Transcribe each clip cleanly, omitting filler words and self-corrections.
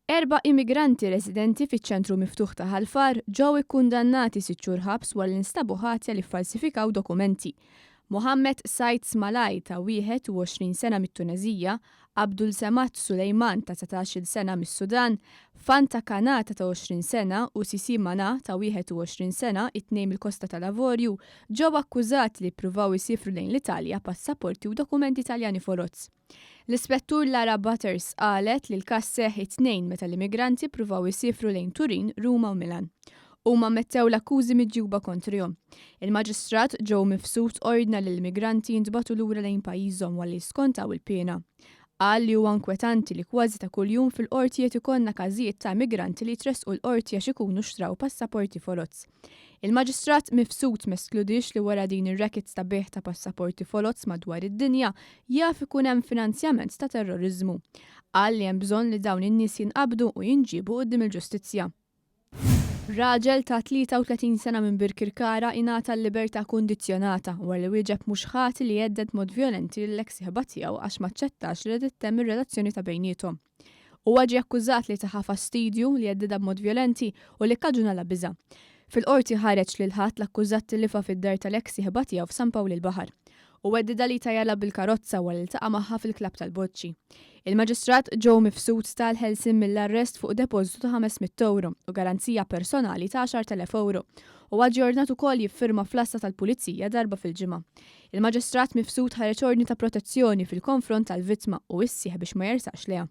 4 immigranti residenti fiċ-ċentru miftuħ ta' Ħalfar ġew ikkundannati 6 xhur ħabs wara li nstabu ħatja li ffalsifikaw dokumenti. Mohammed Said Smalaj ta' 21 sena mit-Tunezija, Abdul Samad Sulejman ta' 19 sena mis-Sudan, Fanta Kanata ta' 20 sena u Sisi Mana ta' 21 sena, it-tnejn mill-Kosta tal-Lavorju, ġew akkużati li ppruvaw isifru lejn l-Italja passaporti u dokumenti Taljani forozz. L-Ispettur Lara Butters qalet li l-każ seħħ it-tnejn meta l-immigranti ppruvaw isifru lejn Turin, Ruma u Milan. Huma mettew l-akkużi miġjuba kontrihom. Il-Maġistrat Joe Mifsud ordna li l-immigranti jintbagħtu lura lejn pajjiżhom wara li skontaw il-pena. Qal li huwa inkwetanti li kważi ta' kuljum fil-qorti qed ikollna każijiet ta' immigranti li jtressqu l-qorti għax ikunu xtraw passaporti forozz. Il-Maġistrat Mifsud meskludix li wara din ir-rackets ta' beħ ta' passaporti forozz madwar id-dinja jaf ikun hemm finanzjament ta' terrorizmu. Qal li hemm bżonn li dawn in-nies jinqabdu u jinġiebu quddiem il-ġustizzja. Raġel ta' 33 sena minn Birkirkara ingħata l-libertà kundizzjonata wara li wieġeb mhux ħati li jeddet mod vjolenti l-eks ħieba tiegħu għax ma ċċettax li tittemm ir-relazzjoni ta' bejniethom. Huwa ġie akkużat li taħa fastidju li jeddida b'mod vjolenti u li kkaġuna la biża'. Fil-qorti ħareġ lil ħadd l-akkużat tillifa fid-dar tal-eks ħieba tiegħu f'San Pawl il-Baħar u weddida li tajala bil-karozza wara li iltaqa' magħha fil-klab tal-Boċċi. Il-Maġistrat Joe Mifsud tal-ħelsin mill-arrest fuq depożitu ta' 500 euro u garanzija personali ta' 10,000 euro u aġġornat ukoll jiffirma fl-asta tal-Pulizija darba fil-ġimgħa. Il-Maġistrat Mifsud ħareġ ordni ta' protezzjoni fil-konfront tal-vittma u issieħ biex ma jersax leha.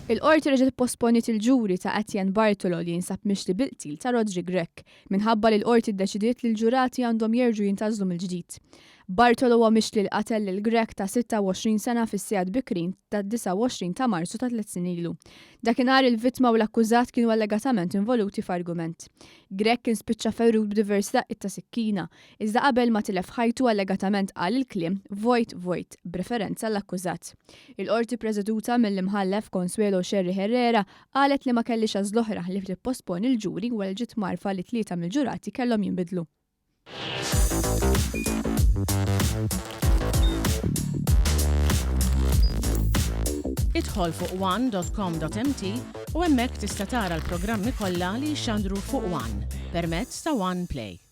Il-qorti reġgħet posponit il-ġuri ta' Etienne Bartolo li jinsab mixli bil-qtil ta' Rodri Grech minħabba li l-qorti ddeċidiet li l-ġurati għandhom jerġgħu jintażlu mill-ġdid. Bartolo huwa mixli l-qatel lil Grech ta' 26 sena fis-sigħat bikrin ta' 29 ta' Marzu ta' 3 snin ilu. Dakinhar il-vittma u l-akkużat kienu allegatament involuti f'argument. Grech kien spiċċa ferrud b'diversi daqqiet ta' sikkina, iżda qabel ma tilef ħajtu allegatament qal il-kliem vojt b'referenza l-akkużat. Il-qorti preżeduta mill-imħallef Consuelo Xerri Herrera qalet li ma kellix għażla oħra li tipposponi l-ġuri wara ġiet magħrufa li 3 mill-ġurati kellhom jinbidlu. Idħol fuq one.com.mt u hemmhekk tista' tara l-programmi kollha li jxandru fuq One permezz ta' One Play.